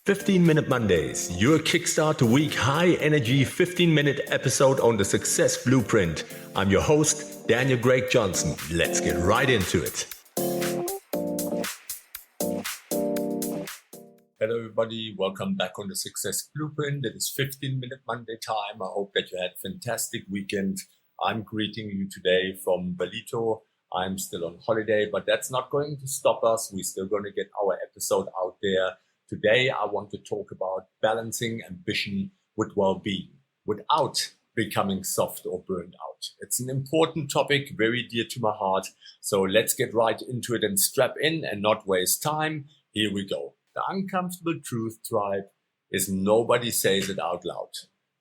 15-Minute Mondays, your kickstart to week high-energy 15-minute episode on the Success Blueprint. I'm your host, Daniel Greg Johnson. Let's get right into it. Hello everybody, welcome back on the Success Blueprint. It is 15-Minute Monday time. I hope that you had a fantastic weekend. I'm greeting you today from Balito. I'm still on holiday, but that's not going to stop us. We're still going to get our episode out there. Today, I want to talk about balancing ambition with well-being without becoming soft or burned out. It's an important topic, very dear to my heart. So let's get right into it and strap in and not waste time. Here we go. The uncomfortable truth, tribe, is nobody says it out loud.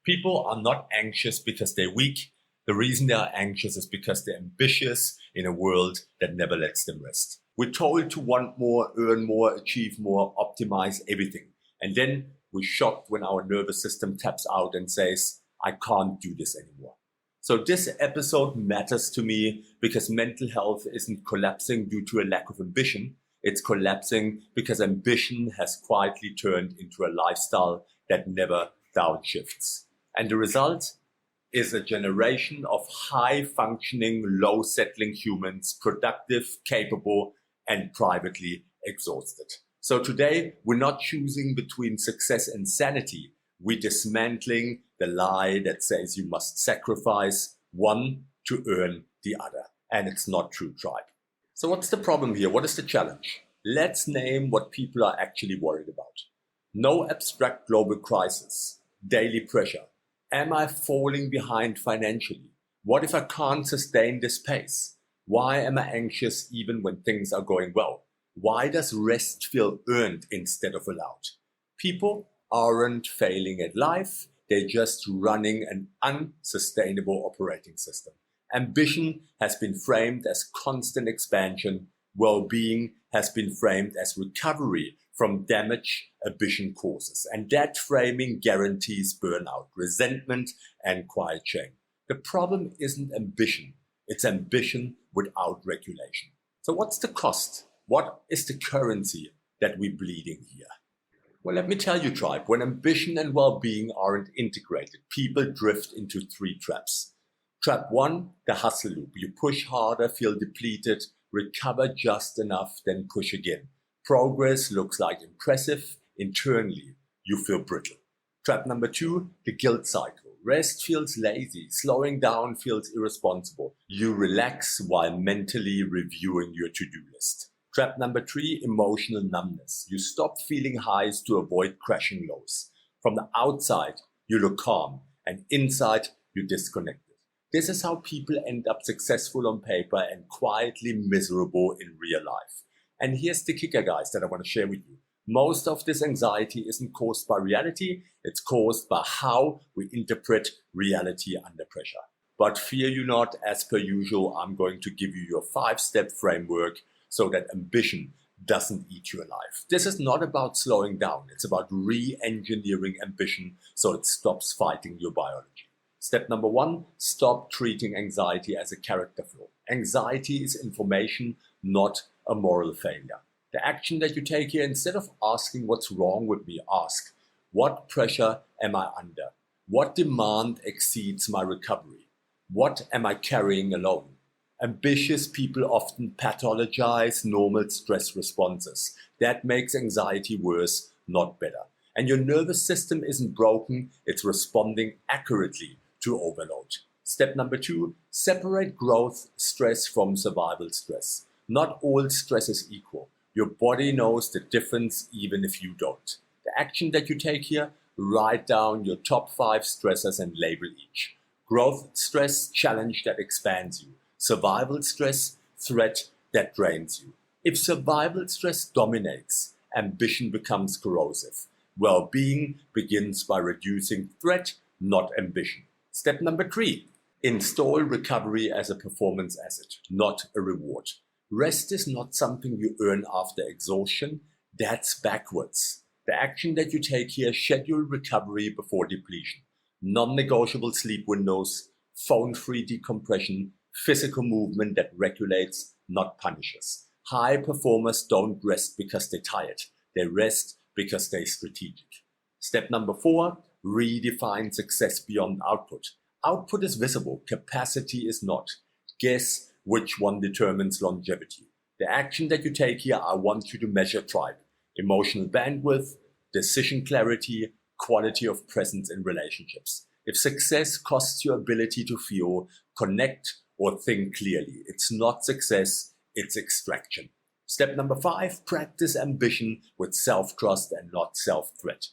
People are not anxious because they're weak. The reason they are anxious is because they're ambitious in a world that never lets them rest. We're told to want more, earn more, achieve more, optimize everything. And then we're shocked when our nervous system taps out and says, I can't do this anymore. So this episode matters to me because mental health isn't collapsing due to a lack of ambition. It's collapsing because ambition has quietly turned into a lifestyle that never downshifts. And the result is a generation of high-functioning, low-settling humans, productive, capable, and privately exhausted. So today, we're not choosing between success and sanity. We're dismantling the lie that says you must sacrifice one to earn the other. And it's not true, tribe. So what's the problem here? What is the challenge? Let's name what people are actually worried about. No abstract global crisis, daily pressure. Am I falling behind financially? What if I can't sustain this pace? Why am I anxious even when things are going well? Why does rest feel earned instead of allowed? People aren't failing at life. They're just running an unsustainable operating system. Ambition has been framed as constant expansion. Well-being has been framed as recovery from damage ambition causes. And that framing guarantees burnout, resentment, and quiet shame. The problem isn't ambition. It's ambition without regulation. So what's the cost? What is the currency that we're bleeding here? Well, let me tell you, tribe, when ambition and well-being aren't integrated, people drift into three traps. Trap one, the hustle loop. You push harder, feel depleted, recover just enough, then push again. Progress looks like impressive. Internally, you feel brittle. Trap number two, the guilt cycle. Rest feels lazy. Slowing down feels irresponsible. You relax while mentally reviewing your to-do list. Trap number three, emotional numbness. You stop feeling highs to avoid crashing lows. From the outside, you look calm, and inside, you're disconnected. This is how people end up successful on paper and quietly miserable in real life. And here's the kicker, guys, that I want to share with you. Most of this anxiety isn't caused by reality. It's caused by how we interpret reality under pressure. But fear you not, as per usual, I'm going to give you your 5-step framework so that ambition doesn't eat you alive. This is not about slowing down. It's about re-engineering ambition so it stops fighting your biology. Step number one, stop treating anxiety as a character flaw. Anxiety is information, not a moral failure. The action that you take here, instead of asking what's wrong with me, ask, what pressure am I under? What demand exceeds my recovery? What am I carrying alone? Ambitious people often pathologize normal stress responses. That makes anxiety worse, not better. And your nervous system isn't broken, it's responding accurately to overload. Step number two, separate growth stress from survival stress. Not all stress is equal. Your body knows the difference even if you don't. The action that you take here, write down your top 5 stressors and label each. Growth stress, challenge that expands you. Survival stress, threat that drains you. If survival stress dominates, ambition becomes corrosive. Well-being begins by reducing threat, not ambition. Step number 3, install recovery as a performance asset, not a reward. Rest is not something you earn after exhaustion. That's backwards. The action that you take here, schedule recovery before depletion. Non-negotiable sleep windows, phone-free decompression, physical movement that regulates, not punishes. High performers don't rest because they're tired. They rest because stay strategic. Step number 4, redefine success beyond output. Output is visible, capacity is not. Guess which one determines longevity. The action that you take here, I want you to measure tribe, emotional bandwidth, decision clarity, quality of presence in relationships. If success costs your ability to feel, connect, or think clearly, it's not success, it's extraction. Step number 5, practice ambition with self-trust and not self-threat.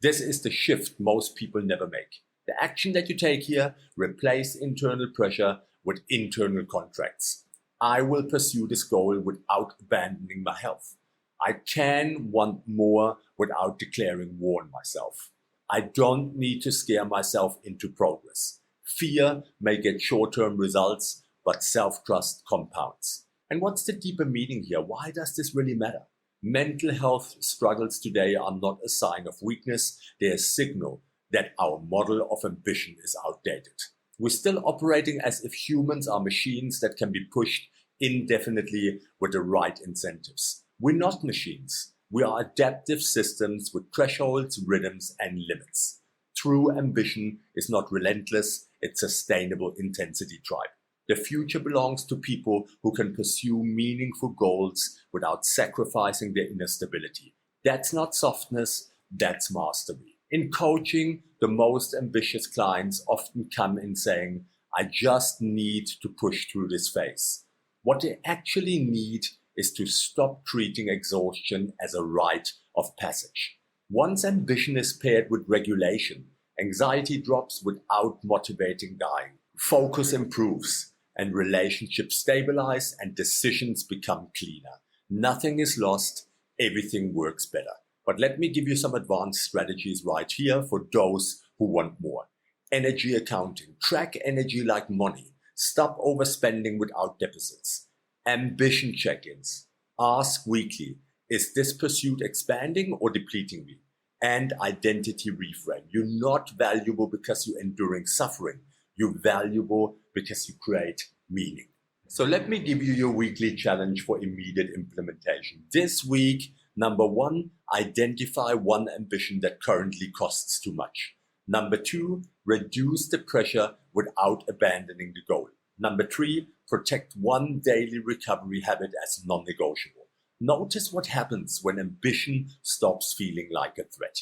This is the shift most people never make. The action that you take here, replace internal pressure with internal contracts. I will pursue this goal without abandoning my health. I can want more without declaring war on myself. I don't need to scare myself into progress. Fear may get short-term results, but self-trust compounds. And what's the deeper meaning here? Why does this really matter? Mental health struggles today are not a sign of weakness. They're a signal that our model of ambition is outdated. We're still operating as if humans are machines that can be pushed indefinitely with the right incentives. We're not machines. We are adaptive systems with thresholds, rhythms, and limits. True ambition is not relentless, it's sustainable intensity tribe. The future belongs to people who can pursue meaningful goals without sacrificing their inner stability. That's not softness, that's mastery. In coaching, the most ambitious clients often come in saying, I just need to push through this phase. What they actually need is to stop treating exhaustion as a rite of passage. Once ambition is paired with regulation, anxiety drops without motivating dying. Focus improves and relationships stabilize and decisions become cleaner. Nothing is lost, everything works better. But let me give you some advanced strategies right here for those who want more. Energy accounting. Track energy like money. Stop overspending without deficits. Ambition check-ins. Ask weekly, is this pursuit expanding or depleting me? And identity reframe. You're not valuable because you're enduring suffering. You're valuable because you create meaning. So let me give you your weekly challenge for immediate implementation. This week, number 1, identify one ambition that currently costs too much. Number 2, reduce the pressure without abandoning the goal. Number 3, protect one daily recovery habit as non-negotiable. Notice what happens when ambition stops feeling like a threat.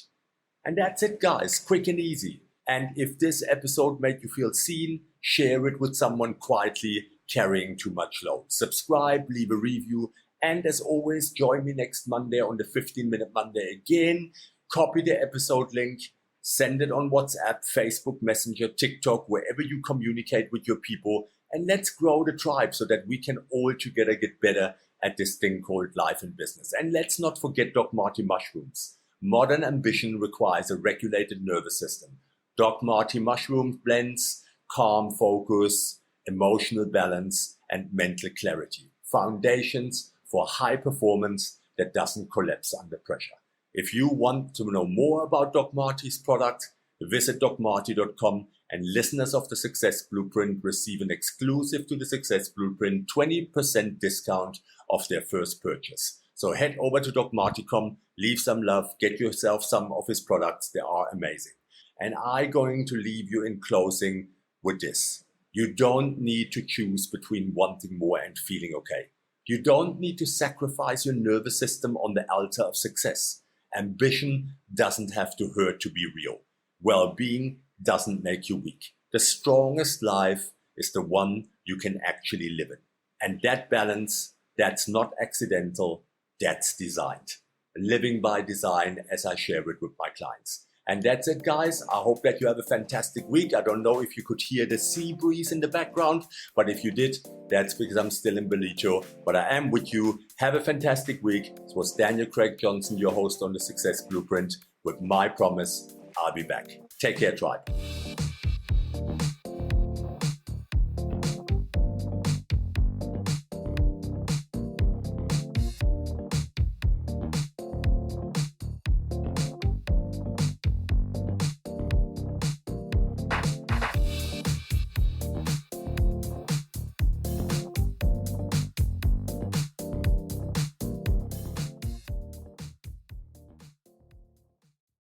And that's it, guys. Quick and easy. And if this episode made you feel seen, share it with someone quietly carrying too much load. Subscribe, leave a review, and as always, join me next Monday on the 15-Minute Monday again. Copy the episode link, send it on WhatsApp, Facebook Messenger, TikTok, wherever you communicate with your people, and let's grow the tribe so that we can all together get better at this thing called life and business. And let's not forget Doc Marty Mushrooms. Modern ambition requires a regulated nervous system. Doc Marty Mushrooms blends calm focus, emotional balance, and mental clarity. Foundations for high performance that doesn't collapse under pressure. If you want to know more about Doc Marty's product, visit docmarty.com, and listeners of the Success Blueprint receive an exclusive to the Success Blueprint 20% discount of their first purchase. So head over to docmarty.com, leave some love, get yourself some of his products. They are amazing. And I'm going to leave you in closing with this. You don't need to choose between wanting more and feeling okay. You don't need to sacrifice your nervous system on the altar of success. Ambition doesn't have to hurt to be real. Well-being doesn't make you weak. The strongest life is the one you can actually live in. And that balance, that's not accidental, that's designed. Living by design as I share it with my clients. And that's it, guys. I hope that you have a fantastic week. I don't know if you could hear the sea breeze in the background, but if you did, that's because I'm still in Belito. But I am with you. Have a fantastic week. This was Daniel Craig Johnson, your host on the Success Blueprint. With my promise, I'll be back. Take care, tribe.